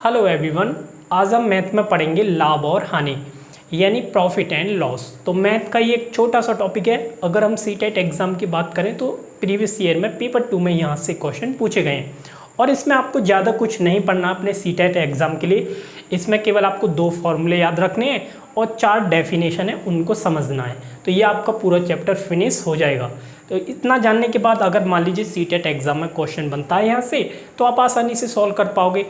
Hello everyone, आज हम math में पढ़ेंगे लाभ और हानि यानी प्रॉफिट एंड लॉस। तो मैथ का ये एक छोटा सा टॉपिक है। अगर हम सीटेट एग्ज़ाम की बात करें तो प्रीवियस ईयर में पेपर 2 में यहाँ से क्वेश्चन पूछे गए हैं और इसमें आपको ज़्यादा कुछ नहीं पढ़ना अपने सीटेट एग्ज़ाम के लिए। इसमें केवल आपको 2 फॉर्मूले याद रखने हैं और 4 डेफिनेशन है उनको समझना है। तो ये आपका पूरा चैप्टर फिनिश हो जाएगा। तो इतना जानने के बाद अगर मान लीजिए सीटेट एग्ज़ाम में क्वेश्चन बनता है यहाँ से तो आप आसानी से सॉल्व कर पाओगे।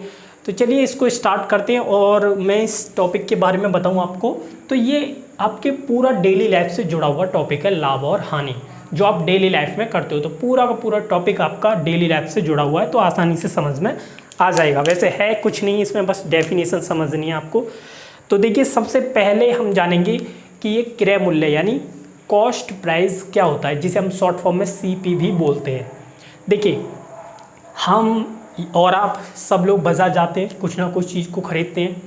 तो चलिए इसको स्टार्ट करते हैं और मैं इस टॉपिक के बारे में बताऊं आपको। तो ये आपके पूरा डेली लाइफ से जुड़ा हुआ टॉपिक है, लाभ और हानि, जो आप डेली लाइफ में करते हो। तो पूरा का पूरा टॉपिक आपका डेली लाइफ से जुड़ा हुआ है, तो आसानी से समझ में आ जाएगा। वैसे है कुछ नहीं इसमें, बस डेफिनेशन समझनी है आपको। तो देखिए, सबसे पहले हम जानेंगे कि ये क्रय मूल्य यानी कॉस्ट प्राइस क्या होता है, जिसे हम शॉर्ट फॉर्म में CP भी बोलते हैं। देखिए, हम और आप सब लोग बाजार जाते हैं, कुछ ना कुछ चीज़ को खरीदते हैं।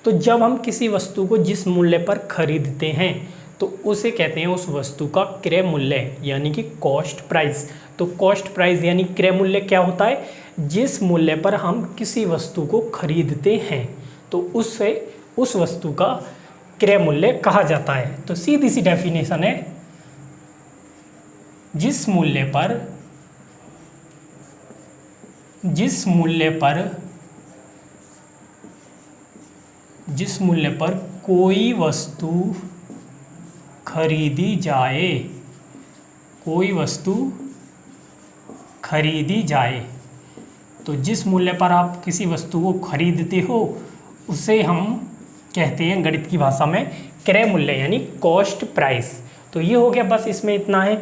तो जब हम किसी वस्तु को जिस मूल्य पर खरीदते हैं तो उसे कहते हैं उस वस्तु का क्रय मूल्य यानी कि कॉस्ट प्राइस। तो कॉस्ट प्राइस यानी क्रय मूल्य क्या होता है? जिस मूल्य पर हम किसी वस्तु को खरीदते हैं तो उससे उस वस्तु का क्रय मूल्य कहा जाता है। तो सीधी सी डेफिनेशन है, जिस मूल्य पर कोई वस्तु खरीदी जाए, तो जिस मूल्य पर आप किसी वस्तु को खरीदते हो उसे हम कहते हैं गणित की भाषा में क्रय मूल्य यानी कॉस्ट प्राइस। तो ये हो गया, बस इसमें इतना है।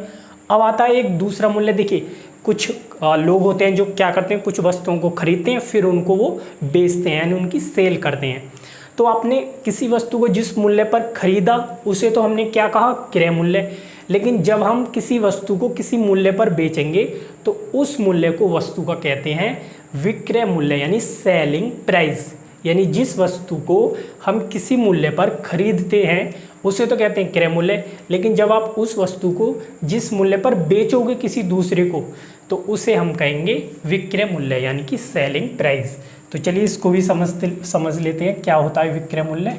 अब आता है एक दूसरा मूल्य। देखिए, कुछ लोग होते हैं जो क्या करते हैं, कुछ वस्तुओं को खरीदते हैं फिर उनको वो बेचते हैं यानी उनकी सेल करते हैं। तो आपने किसी वस्तु को जिस मूल्य पर खरीदा उसे तो हमने क्या कहा, क्रय मूल्य। लेकिन जब हम किसी वस्तु को किसी मूल्य पर बेचेंगे तो उस मूल्य को वस्तु का कहते हैं विक्रय मूल्य यानी सेलिंग प्राइस। यानी जिस वस्तु को हम किसी मूल्य पर खरीदते हैं उसे तो कहते हैं क्रय मूल्य, लेकिन जब आप उस वस्तु को जिस मूल्य पर बेचोगे किसी दूसरे को तो उसे हम कहेंगे विक्रय मूल्य यानी कि सेलिंग प्राइस। तो चलिए इसको भी समझ लेते हैं क्या होता है विक्रय मूल्य।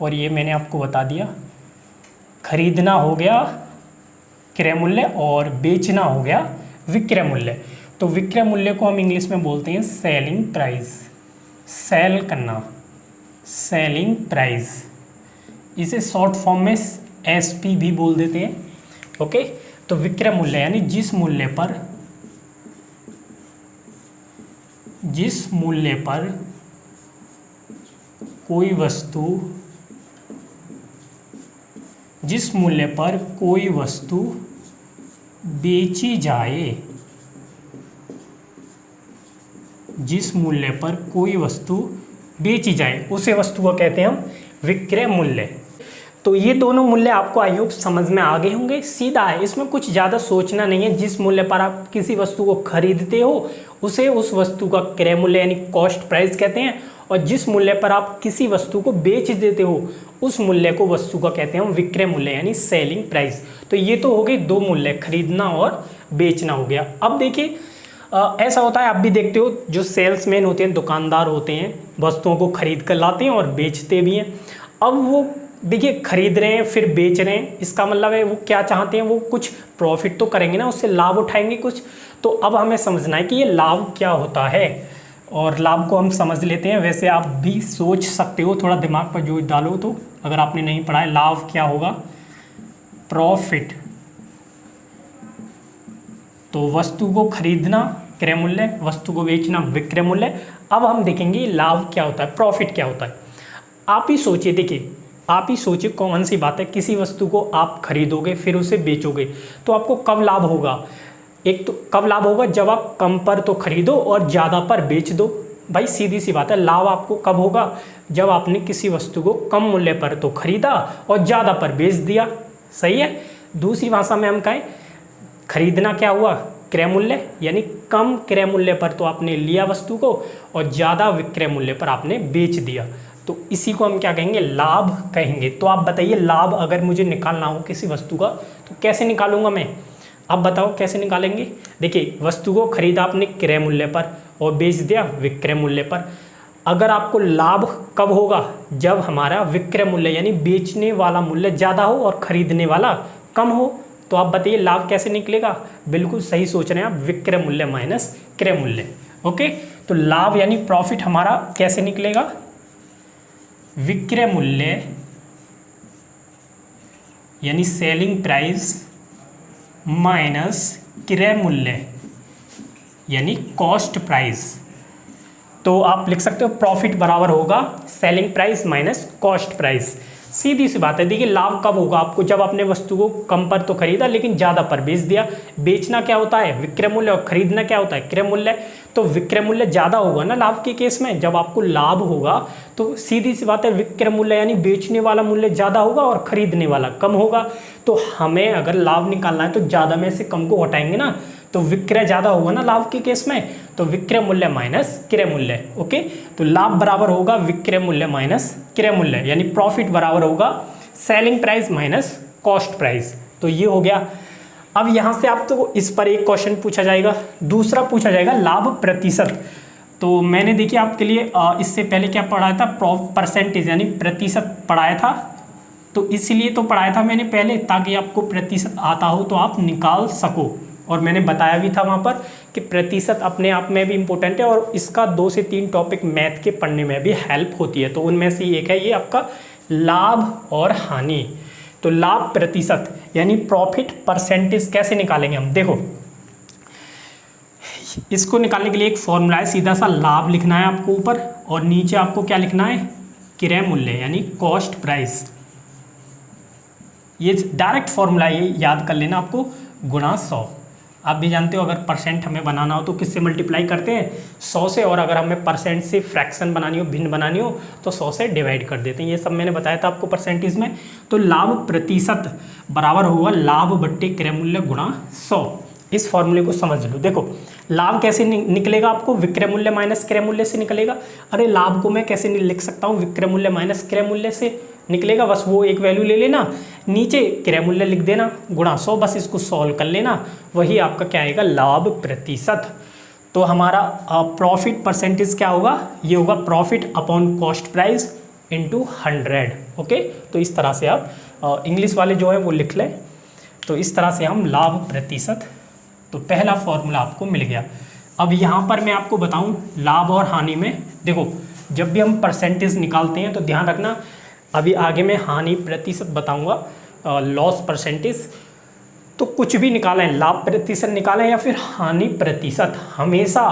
और ये मैंने आपको बता दिया, खरीदना हो गया क्रय मूल्य और बेचना हो गया विक्रय मूल्य। तो विक्रय मूल्य को हम इंग्लिश में बोलते हैं सेलिंग प्राइस। सेल करना, सेलिंग प्राइस, इसे शॉर्ट फॉर्म में SP भी बोल देते हैं। ओके, तो विक्रय मूल्य यानी जिस मूल्य पर कोई वस्तु बेची जाए, जिस मूल्य पर कोई वस्तु बेची जाए उसे वस्तु को कहते हैं हम विक्रय मूल्य। तो ये दोनों मूल्य आपको आई होप समझ में आ गए होंगे। सीधा है, इसमें कुछ ज़्यादा सोचना नहीं है। जिस मूल्य पर आप किसी वस्तु को खरीदते हो उसे उस वस्तु का क्रय मूल्य यानी कॉस्ट प्राइस कहते हैं, और जिस मूल्य पर आप किसी वस्तु को बेच देते हो उस मूल्य को वस्तु का कहते हैं हम विक्रय मूल्य यानी सेलिंग प्राइस। तो ये तो हो गए 2 मूल्य, खरीदना और बेचना हो गया। अब देखिए, ऐसा होता है, आप भी देखते हो, जो सेल्समैन होते हैं, दुकानदार होते हैं, वस्तुओं को खरीद कर लाते हैं और बेचते भी हैं। अब वो देखिए खरीद रहे हैं फिर बेच रहे हैं, इसका मतलब है वो क्या चाहते हैं, वो कुछ प्रॉफिट तो करेंगे ना, उससे लाभ उठाएंगे कुछ। तो अब हमें समझना है कि ये लाभ क्या होता है, और लाभ को हम समझ लेते हैं। वैसे आप भी सोच सकते हो, थोड़ा दिमाग पर जोर डालो तो, अगर आपने नहीं पढ़ा है। लाभ क्या होगा? प्रॉफिट। तो वस्तु को खरीदना क्रय मूल्य, वस्तु को बेचना विक्रय मूल्य। अब हम देखेंगे लाभ क्या होता है, प्रॉफिट क्या होता है। आप ही सोचिए, देखिए आप ही सोचिए कौन सी बात है, किसी वस्तु को आप खरीदोगे फिर उसे बेचोगे तो आपको कब लाभ होगा? एक तो कब लाभ होगा, जब आप कम पर तो खरीदो और ज़्यादा पर बेच दो। भाई सीधी सी बात है, लाभ आपको कब होगा? जब आपने किसी वस्तु को कम मूल्य पर तो खरीदा और ज़्यादा पर बेच दिया। सही है। दूसरी भाषा में हम कहें, खरीदना क्या हुआ? क्रय मूल्य, यानी कम क्रय मूल्य पर तो आपने लिया वस्तु को और ज़्यादा विक्रय मूल्य पर आपने बेच दिया। तो इसी को हम क्या कहेंगे? लाभ कहेंगे। तो आप बताइए, लाभ अगर मुझे निकालना हो किसी वस्तु का तो कैसे निकालूंगा मैं? अब बताओ कैसे निकालेंगे। देखिए, वस्तु को खरीदा आपने क्रय मूल्य पर और बेच दिया विक्रय मूल्य पर। अगर आपको लाभ कब होगा, जब हमारा विक्रय मूल्य यानी बेचने वाला मूल्य ज़्यादा हो और खरीदने वाला कम हो। तो आप बताइए लाभ कैसे निकलेगा? बिल्कुल सही सोच रहे हैं आप, विक्रय मूल्य माइनस क्रय मूल्य। ओके, तो लाभ यानी प्रॉफिट हमारा कैसे निकलेगा? विक्रय मूल्य यानी सेलिंग प्राइस माइनस क्रय मूल्य यानी कॉस्ट प्राइस। तो आप लिख सकते हो प्रॉफिट बराबर होगा selling price minus cost price. सीधी सी बात है। देखिए लाभ कब होगा आपको? जब अपने वस्तु को कम पर तो खरीदा लेकिन ज़्यादा पर बेच दिया। बेचना क्या होता है? विक्रय मूल्य, और खरीदना क्या होता है? क्रय मूल्य। तो विक्रय मूल्य ज़्यादा होगा ना लाभ के केस में। जब आपको लाभ होगा तो सीधी सी बात है, विक्रय मूल्य यानी बेचने वाला मूल्य ज़्यादा होगा और खरीदने वाला कम होगा। तो हमें अगर लाभ निकालना है तो ज़्यादा में से कम को हटाएंगे ना, तो विक्रय ज़्यादा होगा ना लाभ के केस में, तो विक्रय मूल्य माइनस क्रय मूल्य। ओके, तो लाभ बराबर होगा विक्रय मूल्य माइनस क्रय मूल्य, यानी प्रॉफिट बराबर होगा selling price minus cost price. तो ये हो गया। अब यहाँ से आप तो इस पर एक क्वेश्चन पूछा जाएगा, दूसरा पूछा जाएगा लाभ प्रतिशत। तो मैंने देखिए आपके लिए इससे पहले क्या पढ़ाया था? परसेंटेज यानी प्रतिशत पढ़ाया था। तो इसलिए तो पढ़ाया था मैंने पहले, ताकि आपको प्रतिशत आता हो तो आप निकाल सको। और मैंने बताया भी था वहाँ पर कि प्रतिशत अपने आप में भी इम्पोर्टेंट है और इसका 2 से 3 टॉपिक मैथ के पढ़ने में भी हेल्प होती है। तो उनमें से एक है ये आपका लाभ और हानि। तो लाभ प्रतिशत यानी प्रॉफिट परसेंटेज कैसे निकालेंगे हम? देखो, इसको निकालने के लिए एक फॉर्मूला है, सीधा सा लाभ लिखना है आपको ऊपर, और नीचे आपको क्या लिखना है? क्रय मूल्य यानी कॉस्ट प्राइस। ये डायरेक्ट फॉर्मूला, ये याद कर लेना आपको, गुणा 100। आप भी जानते हो अगर परसेंट हमें बनाना हो तो किससे मल्टीप्लाई करते हैं? 100 से। और अगर हमें परसेंट से फ्रैक्शन बनानी हो, भिन्न बनानी हो, तो 100 से डिवाइड कर देते हैं। ये सब मैंने बताया था आपको परसेंटेज में। तो लाभ प्रतिशत बराबर होगा लाभ बट्टे क्रय मूल्य गुणा 100। इस फॉर्मूले को समझ लो। देखो लाभ कैसे निकलेगा आपको? विक्रय मूल्य माइनस क्रय मूल्य से निकलेगा। अरे लाभ को मैं कैसे लिख सकता हूँ? विक्रय मूल्य माइनस क्रय मूल्य से निकलेगा। बस वो एक वैल्यू ले लेना, नीचे क्रय मूल्य लिख देना गुणा 100, बस इसको सॉल्व कर लेना, वही आपका क्या आएगा? लाभ प्रतिशत। तो हमारा प्रॉफिट परसेंटेज क्या होगा? ये होगा profit upon cost price into 100। Okay, तो इस तरह से आप इंग्लिश वाले जो है वो लिख लें। तो इस तरह से हम लाभ प्रतिशत, तो पहला फॉर्मूला आपको मिल गया। अब यहाँ पर मैं आपको बताऊँ लाभ और हानि में, देखो जब भी हम परसेंटेज निकालते हैं तो ध्यान रखना, अभी आगे मैं हानि प्रतिशत बताऊंगा, लॉस परसेंटेज। तो कुछ भी निकालें, लाभ प्रतिशत निकालें या फिर हानि प्रतिशत, हमेशा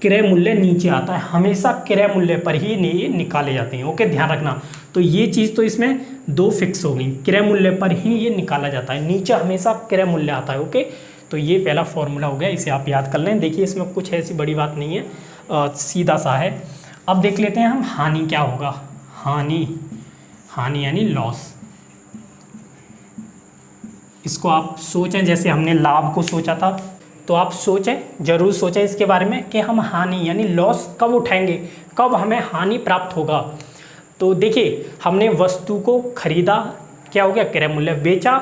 क्रय मूल्य नीचे आता है, हमेशा क्रय मूल्य पर ही ये निकाले जाते हैं। ओके, ध्यान रखना। तो ये चीज़ तो इसमें 2 फिक्स हो गई, क्रय मूल्य पर ही ये निकाला जाता है, नीचे हमेशा क्रय मूल्य आता है। ओके, तो ये पहला फॉर्मूला हो गया, इसे आप याद कर लें। देखिए इसमें कुछ ऐसी बड़ी बात नहीं है, सीधा सा है। अब देख लेते हैं हम हानि क्या होगा। हानि यानी लॉस। इसको आप सोचें जैसे हमने लाभ को सोचा था, तो आप सोचें, जरूर सोचें इसके बारे में कि हम हानि यानी लॉस कब उठाएंगे, कब हमें हानि प्राप्त होगा। तो देखिए हमने वस्तु को खरीदा, क्या हो गया? क्रय मूल्य। बेचा,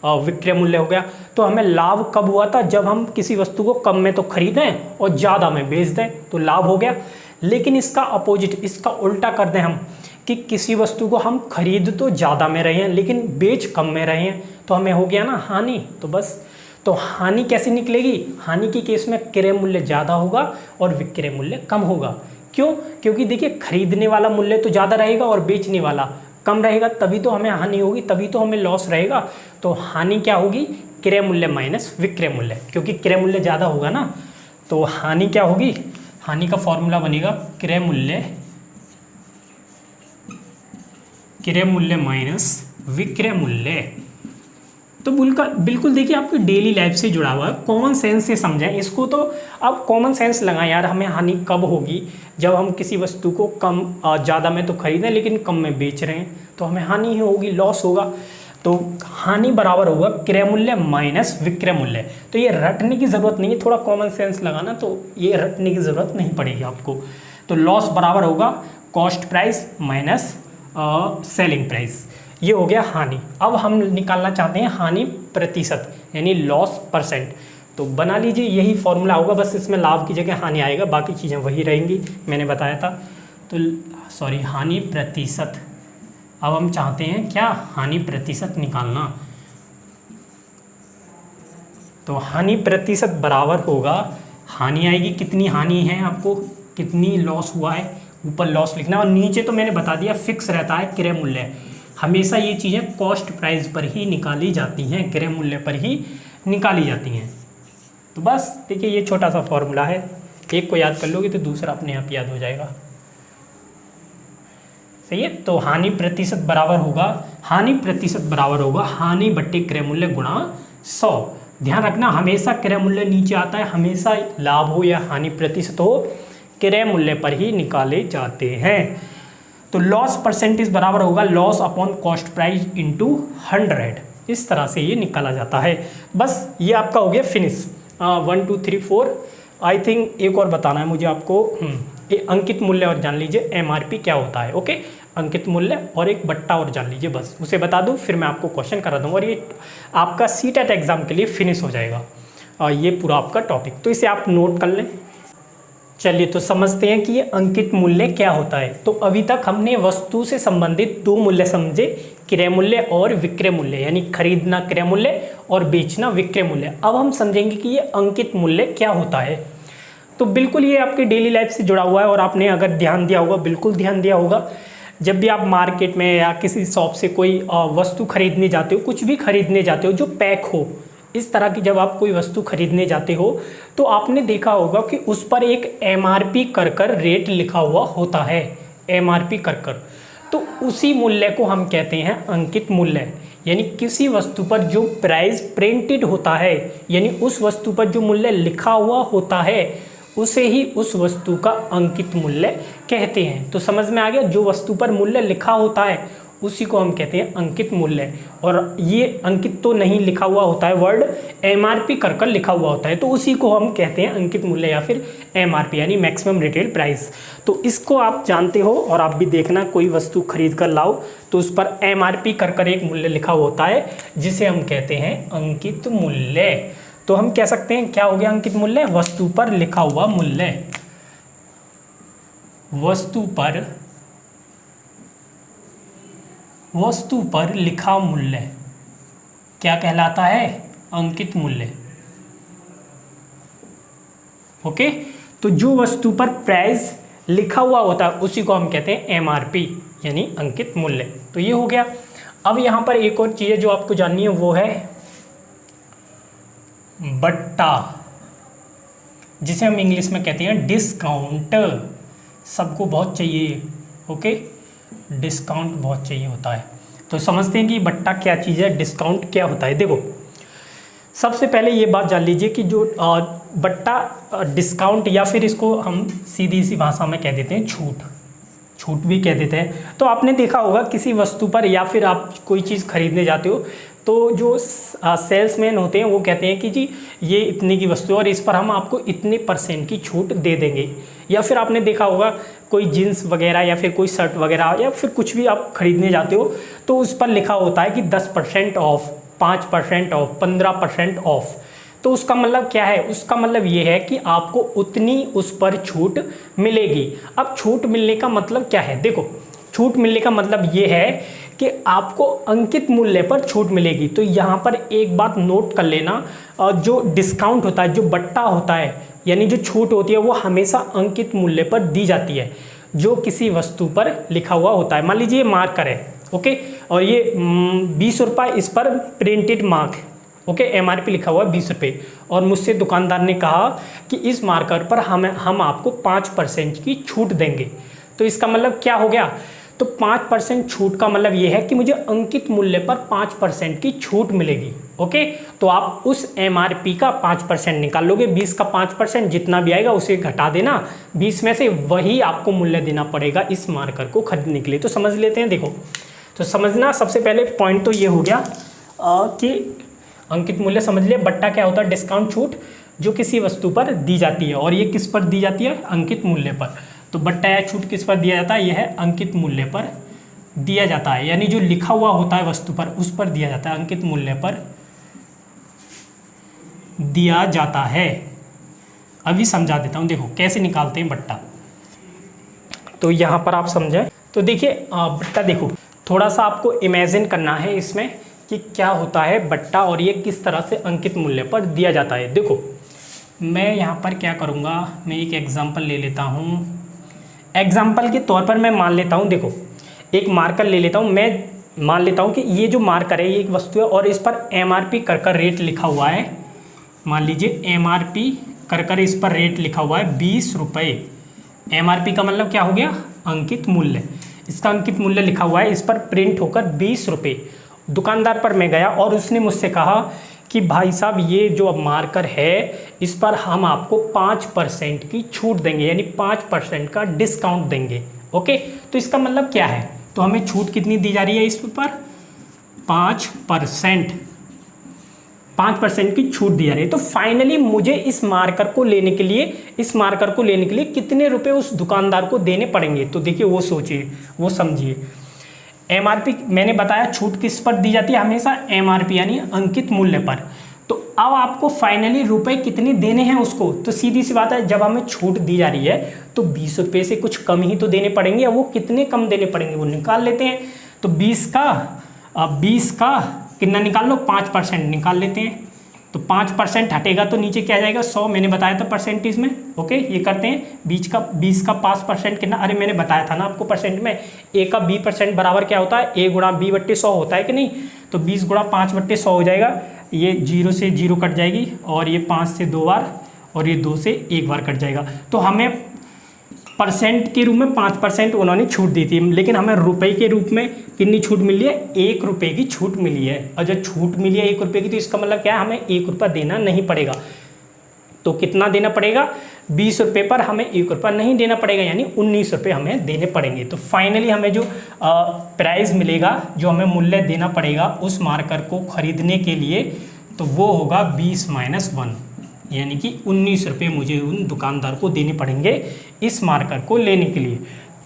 विक्रय मूल्य हो गया। तो हमें लाभ कब हुआ था? जब हम किसी वस्तु को कम में तो खरीदें और ज़्यादा में बेच दें, तो लाभ हो गया। लेकिन इसका अपोजिट, इसका उल्टा कर दें हम, कि किसी वस्तु को हम खरीद तो ज़्यादा में रहे हैं लेकिन बेच कम में रहे हैं, तो हमें हो गया ना हानि। तो बस, तो हानि कैसे निकलेगी? हानि के केस में क्रय मूल्य ज़्यादा होगा और विक्रय मूल्य कम होगा। क्यों? क्योंकि देखिए खरीदने वाला मूल्य तो ज़्यादा रहेगा और बेचने वाला कम रहेगा, तभी तो हमें हानि होगी, तभी तो हमें लॉस रहेगा। तो हानि क्या होगी? क्रय मूल्य माइनस विक्रय मूल्य, क्योंकि क्रय मूल्य ज़्यादा होगा ना। तो हानि क्या होगी? हानि का फॉर्मूला बनेगा क्रय मूल्य माइनस विक्रय मूल्य। तो बिल्कुल देखिए आपकी डेली लाइफ से जुड़ा हुआ है, कॉमन सेंस से समझें इसको। तो अब कॉमन सेंस लगाएं यार, हमें हानि कब होगी? जब हम किसी वस्तु को कम ज़्यादा में तो खरीदें लेकिन कम में बेच रहे हैं, तो हमें हानि ही होगी, लॉस होगा। तो हानि बराबर होगा क्रय मूल्य माइनस विक्रय मूल्य। तो ये रटने की ज़रूरत नहीं है, थोड़ा कॉमन सेंस लगाना, तो ये रटने की ज़रूरत नहीं पड़ेगी आपको। तो लॉस बराबर होगा cost price minus selling price, ये हो गया हानि। अब हम निकालना चाहते हैं हानि प्रतिशत यानी लॉस परसेंट। तो बना लीजिए, यही फॉर्मूला होगा, बस इसमें लाभ की जगह हानि आएगा, बाकी चीज़ें वही रहेंगी, मैंने बताया था। तो सॉरी हानि प्रतिशत, अब हम चाहते हैं क्या, हानि प्रतिशत निकालना। तो हानि प्रतिशत बराबर होगा, हानि आएगी, कितनी हानि है आपको, कितनी लॉस हुआ है, ऊपर लॉस लिखना है और नीचे तो मैंने बता दिया फिक्स रहता है क्रय मूल्य। हमेशा ये चीज़ें कॉस्ट प्राइस पर ही निकाली जाती हैं, क्रय मूल्य पर ही निकाली जाती हैं। तो बस देखिए ये छोटा सा फॉर्मूला है, एक को याद कर लोगे तो दूसरा अपने आप याद हो जाएगा। सही है। तो हानि प्रतिशत बराबर होगा, हानि प्रतिशत बराबर होगा हानि बट्टे क्रय मूल्य गुणा 100। ध्यान रखना हमेशा क्रय मूल्य नीचे आता है, हमेशा लाभ हो या हानि प्रतिशत हो क्रय मूल्य पर ही निकाले जाते हैं। तो लॉस परसेंटेज बराबर होगा loss upon cost price into 100। इस तरह से ये निकाला जाता है। बस ये आपका हो गया फिनिश। 1 2 3 4 आई थिंक एक और बताना है मुझे आपको। अंकित मूल्य और जान लीजिए एमआरपी क्या होता है। ओके, अंकित मूल्य और एक बट्टा और जान लीजिए, बस उसे बता दूं फिर मैं आपको क्वेश्चन करा दूँ और ये आपका सीटेट एग्जाम के लिए फिनिश हो जाएगा ये पूरा आपका टॉपिक। तो इसे आप नोट कर लें। चलिए तो समझते हैं कि ये अंकित मूल्य क्या होता है। तो अभी तक हमने वस्तु से संबंधित दो मूल्य समझे, क्रय मूल्य और विक्रय मूल्य, यानी खरीदना क्रय मूल्य और बेचना विक्रय मूल्य। अब हम समझेंगे कि ये अंकित मूल्य क्या होता है। तो बिल्कुल ये आपके डेली लाइफ से जुड़ा हुआ है और आपने अगर ध्यान दिया होगा, बिल्कुल ध्यान दिया होगा, जब भी आप मार्केट में या किसी शॉप से कोई वस्तु खरीदने जाते हो, कुछ भी खरीदने जाते हो जो पैक हो, इस तरह की जब आप कोई वस्तु खरीदने जाते हो तो आपने देखा होगा कि उस पर एक एमआरपी कर रेट लिखा हुआ होता है, एमआरपी कर। तो उसी मूल्य को हम कहते हैं अंकित मूल्य। यानी किसी वस्तु पर जो प्राइस प्रिंटेड होता है, यानी उस वस्तु पर जो मूल्य लिखा हुआ होता है उसे ही उस वस्तु का अंकित मूल्य कहते हैं। तो समझ में आ गया, जो वस्तु पर मूल्य लिखा होता है उसी को हम कहते हैं अंकित मूल्य। और ये अंकित तो नहीं लिखा हुआ होता है, वर्ड एमआरपी कर लिखा हुआ होता है, तो उसी को हम कहते हैं अंकित मूल्य या फिर एमआरपी यानी मैक्सिमम रिटेल प्राइस। तो इसको आप जानते हो और आप भी देखना, कोई वस्तु खरीद कर लाओ तो उस पर एमआरपी कर एक मूल्य लिखा होता है जिसे हम कहते हैं अंकित मूल्य। तो हम कह सकते हैं क्या हो गया अंकित मूल्य, वस्तु पर लिखा हुआ मूल्य। वस्तु पर लिखा मूल्य क्या कहलाता है, अंकित मूल्य। ओके, तो जो वस्तु पर प्राइस लिखा हुआ होता है उसी को हम कहते हैं एमआरपी यानी अंकित मूल्य। तो ये हो गया। अब यहाँ पर एक और चीज़ जो आपको जाननी है वो है बट्टा, जिसे हम इंग्लिश में कहते हैं डिस्काउंट। सबको बहुत चाहिए, ओके, डिस्काउंट बहुत चाहिए होता है। तो समझते हैं कि बट्टा क्या चीज़ है, डिस्काउंट क्या होता है। देखो सबसे पहले ये बात जान लीजिए कि जो बट्टा डिस्काउंट या फिर इसको हम सीधी सी भाषा में कह देते हैं छूट भी कह देते हैं। तो आपने देखा होगा किसी वस्तु पर या फिर आप कोई चीज़ खरीदने जाते हो तो जो सेल्समैन होते हैं वो कहते हैं कि जी ये इतने की वस्तु है और इस पर हम आपको इतने % की छूट दे देंगे। या फिर आपने देखा होगा कोई जीन्स वगैरह या फिर कोई शर्ट वगैरह या फिर कुछ भी आप खरीदने जाते हो तो उस पर लिखा होता है कि 10% ऑफ, 5% ऑफ, 15% ऑफ। तो उसका मतलब क्या है, उसका मतलब ये है कि आपको उतनी उस पर छूट मिलेगी। अब छूट मिलने का मतलब क्या है, देखो छूट मिलने का मतलब ये है कि आपको अंकित मूल्य पर छूट मिलेगी। तो यहाँ पर एक बात नोट कर लेना, जो डिस्काउंट होता है, जो बट्टा होता है, यानी जो छूट होती है वो हमेशा अंकित मूल्य पर दी जाती है जो किसी वस्तु पर लिखा हुआ होता है। मान लीजिए मार्कर है, ओके, और ये 20 रुपये इस पर प्रिंटेड मार्क, ओके, एमआरपी लिखा हुआ है 20 रुपये, और मुझसे दुकानदार ने कहा कि इस मार्कर पर हम आपको 5% की छूट देंगे। तो इसका मतलब क्या हो गया, तो 5% छूट का मतलब ये है कि मुझे अंकित मूल्य पर 5% की छूट मिलेगी। ओके, तो आप उस एमआरपी का 5% निकाल लोगे, 20 का 5% जितना भी आएगा उसे घटा देना 20 में से, वही आपको मूल्य देना पड़ेगा इस मार्कर को खरीदने के लिए। तो समझ लेते हैं, देखो तो समझना, सबसे पहले पॉइंट तो ये हो गया कि अंकित मूल्य समझ लिया। बट्टा क्या होता है, डिस्काउंट, छूट जो किसी वस्तु पर दी जाती है, और ये किस पर दी जाती है, अंकित मूल्य पर। तो बट्टा या छूट किस पर दिया जाता है, यह है अंकित मूल्य पर दिया जाता है, यानी जो लिखा हुआ होता है वस्तु पर उस पर दिया जाता है, अंकित मूल्य पर दिया जाता है। अभी समझा देता हूँ, देखो कैसे निकालते हैं बट्टा। तो यहाँ पर आप समझें। तो देखिए बट्टा, देखो थोड़ा सा आपको इमेजिन करना है इसमें कि क्या होता है बट्टा और ये किस तरह से अंकित मूल्य पर दिया जाता है। देखो मैं यहाँ पर क्या करूँगा, मैं एक एग्जांपल ले लेता हूँ। एग्जांपल के तौर पर मैं मान लेता हूँ, देखो एक मार्कर ले लेता हूँ। मैं मान लेता हूँ कि ये जो मार्कर है ये एक वस्तु है और इस पर MRP कर रेट लिखा हुआ है। मान लीजिए MRP कर इस पर रेट लिखा हुआ है 20 रुपये। MRP का मतलब क्या हो गया, अंकित मूल्य। इसका अंकित मूल्य लिखा हुआ है, इस पर प्रिंट होकर 20 रुपये। दुकानदार पर मैं गया और उसने मुझसे कहा कि भाई साहब ये जो मार्कर है इस पर हम आपको 5% की छूट देंगे, यानी 5% का डिस्काउंट देंगे। ओके, तो इसका मतलब क्या है, तो हमें छूट कितनी दी जा रही है इस पर, 5%। 5% की छूट दी जा रही है। तो फाइनली मुझे इस मार्कर को लेने के लिए कितने रुपए उस दुकानदार को देने पड़ेंगे। तो देखिए वो सोचिए, वो समझिए। MRP मैंने बताया छूट किस पर दी जाती है, हमेशा MRP यानी अंकित मूल्य पर। तो अब आपको फाइनली रुपए कितने देने हैं उसको, तो सीधी सी बात है जब हमें छूट दी जा रही है तो 20 रुपये से कुछ कम ही तो देने पड़ेंगे। वो कितने कम देने पड़ेंगे वो निकाल लेते हैं। तो 20 का कितना निकाल लो, 5% निकाल लेते हैं। तो 5% हटेगा तो नीचे क्या आ जाएगा, 100। मैंने बताया था परसेंटेज में। ओके, ये करते हैं 20 का 5% कितना, अरे मैंने बताया था ना आपको परसेंट में, A का B% बराबर क्या होता है, A गुणा B/100 होता है कि नहीं। तो 20 गुणा 5/100 हो जाएगा। ये 0 से 0 कट जाएगी और ये 5 से 2 बार और ये 2 से 1 बार कट जाएगा। तो हमें परसेंट के रूप में 5% उन्होंने छूट दी थी, लेकिन हमें रुपए के रूप में कितनी छूट मिली है, 1 रुपये की छूट मिली है। और जब छूट मिली है 1 रुपये की, तो इसका मतलब क्या है, हमें 1 रुपया देना नहीं पड़ेगा। तो कितना देना पड़ेगा, 20 रुपये पर हमें 1 रुपया नहीं देना पड़ेगा, यानी 19 रुपये हमें देने पड़ेंगे। तो फाइनली हमें जो प्राइस मिलेगा, जो हमें मूल्य देना पड़ेगा उस मार्कर को खरीदने के लिए, तो वो होगा 20 - 1, यानी कि 19 रुपये मुझे उन दुकानदार को देने पड़ेंगे इस मार्कर को लेने के लिए।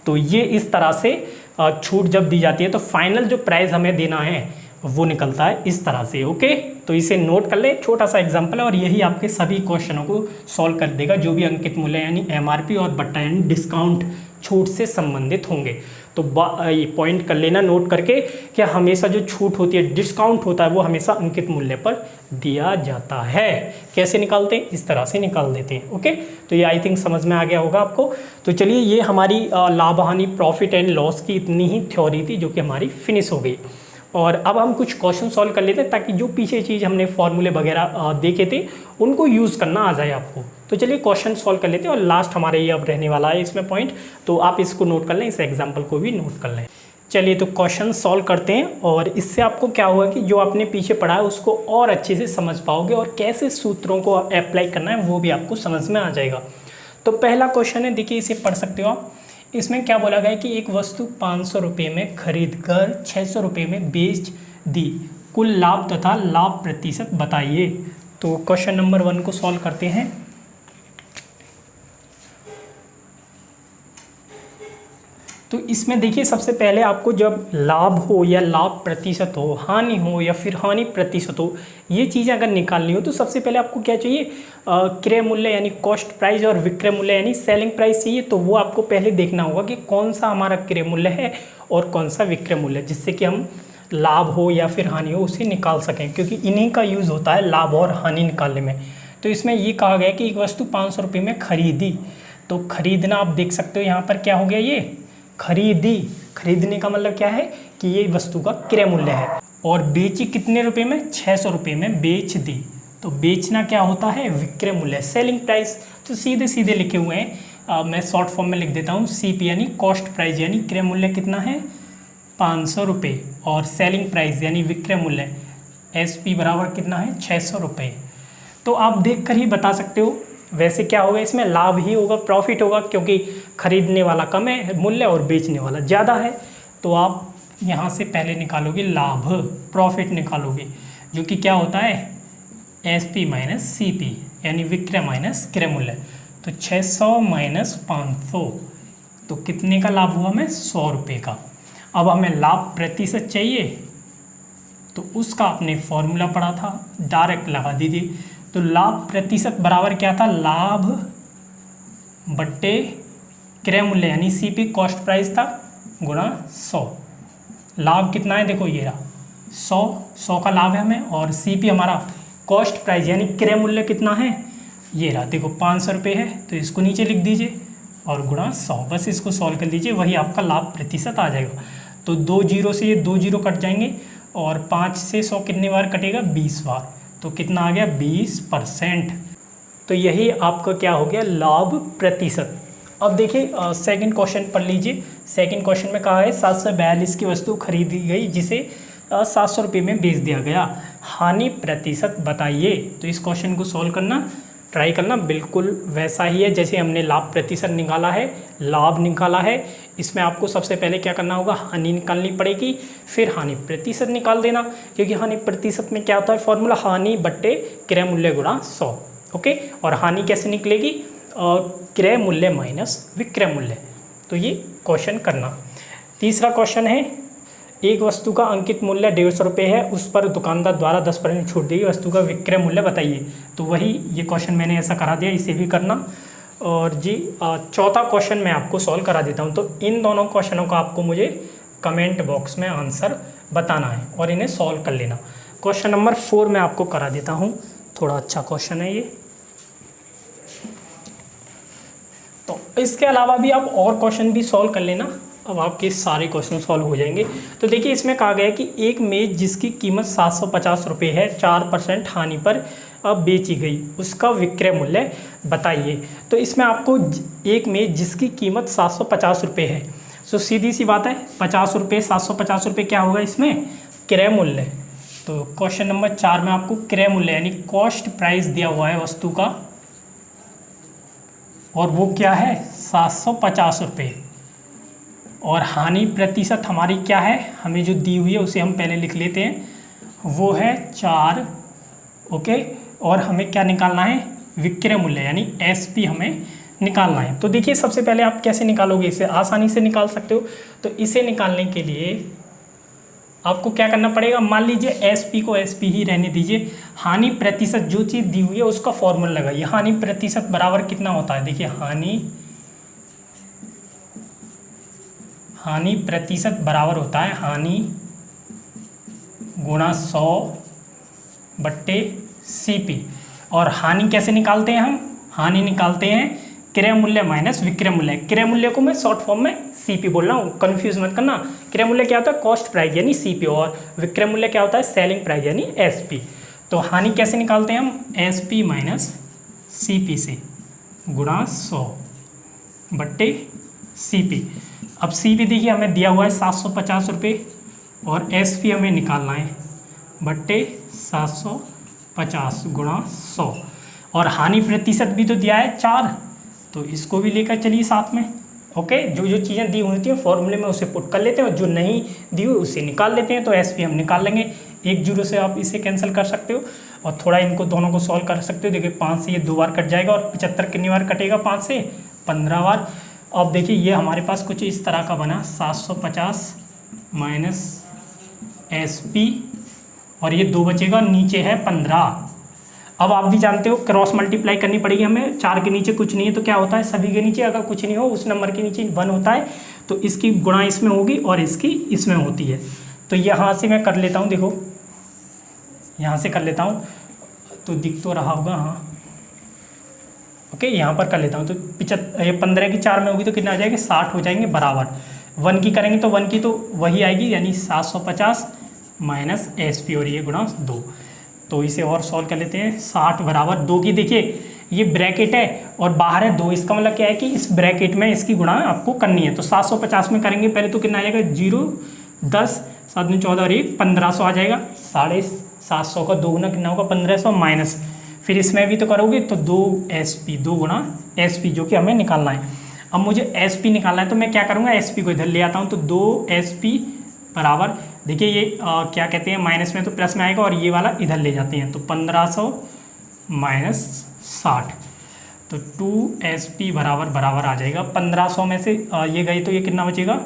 तो ये इस तरह से छूट जब दी जाती है तो फाइनल जो प्राइस हमें देना है वो निकलता है इस तरह से। ओके, तो इसे नोट कर ले, छोटा सा एग्जांपल है और यही आपके सभी क्वेश्चनों को सॉल्व कर देगा, जो भी अंकित मूल्य यानी MRP और बट्टा यानी डिस्काउंट छूट से संबंधित होंगे। तो ये पॉइंट कर लेना नोट करके कि हमेशा जो छूट होती है, डिस्काउंट होता है, वो हमेशा अंकित मूल्य पर दिया जाता है। कैसे निकालते हैं, इस तरह से निकाल देते हैं। ओके, तो ये आई थिंक समझ में आ गया होगा आपको। तो चलिए, ये हमारी लाभ हानि प्रॉफिट एंड लॉस की इतनी ही थ्योरी थी जो कि हमारी फिनिश हो गई। और अब हम कुछ क्वेश्चन सॉल्व कर लेते हैं ताकि जो पीछे चीज़ हमने फॉर्मूले वगैरह देखे थे उनको यूज़ करना आ जाए आपको। तो चलिए क्वेश्चन सॉल्व कर लेते हैं और लास्ट हमारे ये अब रहने वाला है इसमें पॉइंट, तो आप इसको नोट कर लें, इस एग्जाम्पल को भी नोट कर लें। चलिए तो क्वेश्चन सॉल्व करते हैं और इससे आपको क्या होगा कि जो आपने पीछे पढ़ा है उसको और अच्छे से समझ पाओगे और कैसे सूत्रों को अप्लाई करना है वो भी आपको समझ में आ जाएगा। तो पहला क्वेश्चन है, देखिए इसे पढ़ सकते हो आप। इसमें क्या बोला गया है कि एक वस्तु 500 रुपये में खरीद कर 600 रुपये में बेच दी, कुल लाभ तथा लाभ प्रतिशत बताइए। तो क्वेश्चन नंबर 1 को सॉल्व करते हैं। तो इसमें देखिए सबसे पहले आपको जब लाभ हो या लाभ प्रतिशत हो, हानि हो या फिर हानि प्रतिशत हो, ये चीज़ें अगर निकालनी हो तो सबसे पहले आपको क्या चाहिए, क्रय मूल्य यानी कॉस्ट प्राइस और विक्रय मूल्य यानी सेलिंग प्राइस चाहिए। तो वो आपको पहले देखना होगा कि कौन सा हमारा क्रय मूल्य है और कौन सा विक्रय मूल्य, जिससे कि हम लाभ हो या फिर हानि हो उसे निकाल सकें, क्योंकि इन्हीं का यूज़ होता है लाभ और हानि निकालने में। तो इसमें ये कहा गया कि एक वस्तु 500 रुपये में खरीदी, तो खरीदना आप देख सकते हो यहाँ पर क्या हो गया, ये खरीदी, खरीदने का मतलब क्या है कि ये वस्तु का क्रय मूल्य है। और बेची कितने रुपए में, 600 रुपये में बेच दी, तो बेचना क्या होता है, विक्रय मूल्य, सेलिंग प्राइस। तो सीधे सीधे लिखे हुए हैं, मैं शॉर्ट फॉर्म में लिख देता हूँ, CP यानी कॉस्ट प्राइस यानी क्रय मूल्य कितना है 500 रुपये और सेलिंग प्राइस यानी विक्रय मूल्य SP बराबर कितना है 600 रुपये। तो आप देख कर ही बता सकते हो। वैसे क्या होगा, इसमें लाभ ही होगा, प्रॉफिट होगा, क्योंकि खरीदने वाला कम है मूल्य और बेचने वाला ज़्यादा है। तो आप यहाँ से पहले निकालोगे लाभ, प्रॉफिट निकालोगे, जो कि क्या होता है SP माइनस CP यानी विक्रय माइनस क्रय मूल्य। तो 600 माइनस 500, तो कितने का लाभ हुआ हमें, 100 रुपये का। अब हमें लाभ प्रतिशत चाहिए, तो उसका आपने फॉर्मूला पढ़ा था, डायरेक्ट लगा दीजिए। तो लाभ प्रतिशत बराबर क्या था, लाभ बट्टे क्रय मूल्य यानी सीपी कॉस्ट प्राइस था गुणा 100। लाभ कितना है देखो ये रहा 100 का लाभ है हमें, और सीपी हमारा कॉस्ट प्राइस यानी क्रय मूल्य कितना है ये रहा देखो 500 रुपये है, तो इसको नीचे लिख दीजिए और गुणा 100, बस इसको सॉल्व कर लीजिए, वही आपका लाभ प्रतिशत आ जाएगा। तो 2 जीरो से ये 2 जीरो कट जाएंगे और 5 से 100 कितनी बार कटेगा 20 बार, तो कितना आ गया 20%। तो यही आपका क्या हो गया लाभ प्रतिशत। अब देखिए सेकंड क्वेश्चन पढ़ लीजिए। सेकंड क्वेश्चन में कहा है 742 की वस्तु खरीदी गई जिसे 700 रुपये में बेच दिया गया, हानि प्रतिशत बताइए। तो इस क्वेश्चन को सॉल्व करना ट्राई करना बिल्कुल वैसा ही है जैसे हमने लाभ प्रतिशत निकाला है, लाभ निकाला है। इसमें आपको सबसे पहले क्या करना होगा, हानि निकालनी पड़ेगी, फिर हानि प्रतिशत निकाल देना, क्योंकि हानि प्रतिशत में क्या होता है फॉर्मूला हानि बट्टे क्रय मूल्य गुणा 100। ओके, और हानि कैसे निकलेगी, क्रय मूल्य माइनस विक्रय मूल्य। तो ये क्वेश्चन करना। तीसरा क्वेश्चन है, एक वस्तु का अंकित मूल्य 150 रुपये है, उस पर दुकानदार द्वारा 10% छूट दी गई वस्तु का विक्रय मूल्य बताइए। तो वही ये क्वेश्चन मैंने ऐसा करा दिया, इसे भी करना। और जी चौथा क्वेश्चन मैं आपको सॉल्व करा देता हूँ। तो इन दोनों क्वेश्चनों का आपको मुझे कमेंट बॉक्स में आंसर बताना है और इन्हें सॉल्व कर लेना। क्वेश्चन नंबर 4 मैं आपको करा देता हूँ, थोड़ा अच्छा क्वेश्चन है ये। तो इसके अलावा भी आप और क्वेश्चन भी सॉल्व कर लेना, अब आपके सारे क्वेश्चन सॉल्व हो जाएंगे। तो देखिए इसमें कहा गया है कि एक मेज जिसकी कीमत 750 रुपये है 4% हानि पर अब बेची गई, उसका विक्रय मूल्य बताइए। तो इसमें आपको एक मेज जिसकी कीमत 750 रुपये है, तो सीधी सी बात है 50 रुपये 750 रुपये क्या होगा इसमें क्रय मूल्य। तो क्वेश्चन नंबर 4 में आपको क्रय मूल्य यानी कॉस्ट प्राइस दिया हुआ है वस्तु का, और वो क्या है 750 रुपये, और हानि प्रतिशत हमारी क्या है, हमें जो दी हुई है उसे हम पहले लिख लेते हैं, वो है 4। ओके, और हमें क्या निकालना है विक्रय मूल्य यानी एसपी हमें निकालना है। तो देखिए सबसे पहले आप कैसे निकालोगे, इसे आसानी से निकाल सकते हो। तो इसे निकालने के लिए आपको क्या करना पड़ेगा, मान लीजिए एसपी को एसपी ही रहने दीजिए, हानि प्रतिशत जो चीज़ दी हुई है उसका फॉर्मूला लगाइए। हानि प्रतिशत बराबर कितना होता है, देखिए हानि प्रतिशत बराबर होता है हानि गुणा 100 बट्टे सीपी। और हानि कैसे निकालते हैं हम, हानि निकालते हैं क्रय मूल्य माइनस विक्रय मूल्य। क्रय मूल्य को मैं शॉर्ट फॉर्म में सीपी बोल रहा हूँ, कंफ्यूज मत करना। क्रय मूल्य क्या होता है कॉस्ट प्राइस यानी सीपी, और विक्रय मूल्य क्या होता है सेलिंग प्राइस यानी एसपी। तो हानि कैसे निकालते हैं हम, एसपी माइनस सीपी से गुणा 100 बट्टे सीपी। अब सीपी देखिए हमें दिया हुआ है 750 रुपये, और एसपी हमें निकालना है बट्टे 750 गुणा 100, और हानि प्रतिशत भी तो दिया है 4, तो इसको भी लेकर चलिए साथ में। ओके, जो जो चीज़ें दी हुई थी फॉर्मूले में उसे पुट कर लेते हैं, और जो नहीं दी हुई उसे निकाल लेते हैं। तो एसपी हम निकाल लेंगे, 1 जीरो से आप इसे कैंसिल कर सकते हो, और थोड़ा इनको दोनों को सॉल्व कर सकते हो। देखिए 5 से ये 2 बार कट जाएगा, और 75 कितनी बार कटेगा 5 से 15 बार। अब देखिए ये हमारे पास कुछ इस तरह का बना 750 माइनस एसपी, और ये 2 बचेगा, नीचे है 15। अब आप भी जानते हो क्रॉस मल्टीप्लाई करनी पड़ेगी हमें, 4 के नीचे कुछ नहीं है तो क्या होता है सभी के नीचे अगर कुछ नहीं हो उस नंबर के नीचे 1 होता है, तो इसकी गुणा इसमें होगी और इसकी इसमें होती है। तो यहाँ से मैं कर लेता हूँ, देखो यहाँ से कर लेता हूँ, तो दिख तो रहा होगा, हाँ ओके, यहाँ पर कर लेता हूँ। तो 15 की 4 में होगी तो कितना आ जाएगा 60 हो जाएंगे बराबर। 1 की करेंगे तो 1 की तो वही आएगी यानी 750 माइनस एसपी, और ये गुणा 2। तो इसे और सॉल्व कर लेते हैं, 60 बराबर 2 की, देखिए ये ब्रैकेट है और बाहर है 2, इसका मतलब क्या है कि इस ब्रैकेट में इसकी गुणा आपको करनी है। तो 750 में करेंगे पहले तो कितना आ जाएगा 0 10 7 में 14 और 1 1500 आ जाएगा। 750 का 2 गुना कितना होगा 1500 माइनस, फिर इसमें भी तो करोगे तो 2 एसपी, 2 गुना एसपी जो कि हमें निकालना है। अब मुझे एसपी निकालना है तो मैं क्या करूँगा, एसपी को इधर ले आता हूँ, तो 2 एसपी बराबर, देखिए ये क्या कहते हैं माइनस में तो प्लस में आएगा, और ये वाला इधर ले जाते हैं, तो 1500 माइनस 60, तो 2 एसपी बराबर बराबर आ जाएगा। 1500 में से ये गई तो ये कितना बचेगा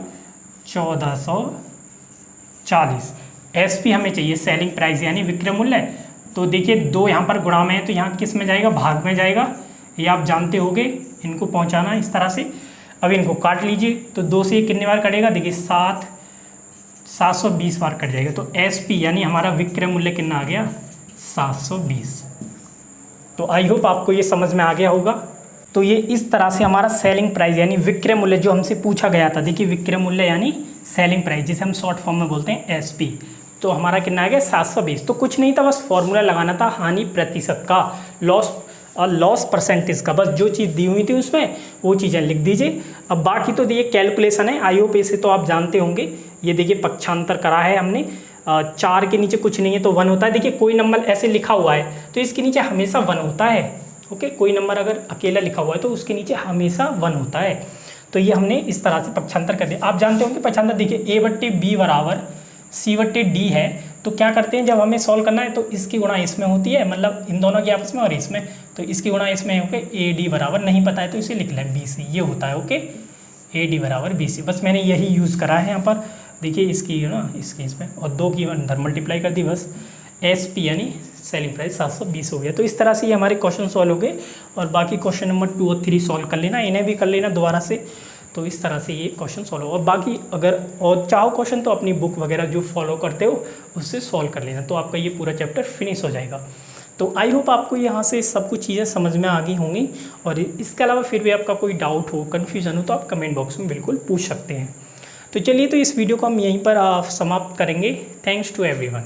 1440। एसपी हमें चाहिए सेलिंग प्राइस यानी विक्रय मूल्य। तो देखिए 2 यहाँ पर गुणा में है तो यहाँ किस में जाएगा भाग में जाएगा, ये आप जानते होगे, इनको पहुँचाना इस तरह से। अब इनको काट लीजिए, तो 2 से कितने बार कटेगा, देखिए 720 बार कट जाएगा। तो SP यानी हमारा विक्रय मूल्य कितना आ गया, 720। तो आई होप आपको ये समझ में आ गया होगा। तो ये इस तरह से हमारा सेलिंग प्राइस यानी विक्रय मूल्य जो हमसे पूछा गया था, देखिए विक्रय मूल्य यानी सेलिंग प्राइस जिसे हम शॉर्ट फॉर्म में बोलते हैं SP, तो हमारा कितना आ गया 720। तो कुछ नहीं था, बस फॉर्मूला लगाना था हानि प्रतिशत का, लॉस परसेंटेज का, बस जो चीज़ दी हुई थी उसमें वो चीज़ें लिख दीजिए। अब बाकी तो ये कैलकुलेशन है, आई होप इसे तो आप जानते होंगे। ये देखिए पक्षांतर करा है हमने, 4 के नीचे कुछ नहीं है तो 1 होता है। देखिए कोई नंबर ऐसे लिखा हुआ है तो इसके नीचे हमेशा 1 होता है। ओके, कोई नंबर अगर अकेला लिखा हुआ है तो उसके नीचे हमेशा 1 होता है। तो ये हमने इस तरह से पक्षांतर कर दिया। आप जानते होंगे पक्षांतर, देखिए A/B बराबर C/D है। तो क्या करते हैं, जब हमें सॉल्व करना है तो इसकी गुणा इसमें होती है, मतलब इन दोनों की आपस में और इसमें, तो इसकी गुणा इसमें। ओके, AD बराबर नहीं पता है तो इसे लिख लें BC, ये होता है। ओके, AD बराबर BC, बस मैंने यही यूज़ करा है यहाँ पर। देखिए इसकी ना इसकी इसमें और 2 की अंदर मल्टीप्लाई कर दी, बस SP यानी सेलिंग प्राइस 720 हो गया। तो इस तरह से ये हमारे क्वेश्चन सॉल्व हो गए। और बाकी क्वेश्चन नंबर 2 और 3 सॉल्व कर लेना, इन्हें भी कर लेना दोबारा से। तो इस तरह से ये क्वेश्चन सॉल्व हो। और बाकी अगर और चाहो क्वेश्चन तो अपनी बुक वगैरह जो फॉलो करते हो उससे सॉल्व कर लेना, तो आपका ये पूरा चैप्टर फिनिश हो जाएगा। तो आई होप आपको यहाँ से सब कुछ चीज़ें समझ में आ गई होंगी। और इसके अलावा फिर भी आपका कोई डाउट हो, कन्फ्यूज़न हो तो आप कमेंट बॉक्स में बिल्कुल पूछ सकते हैं। तो चलिए, तो इस वीडियो को हम यहीं पर समाप्त करेंगे। Thanks to everyone.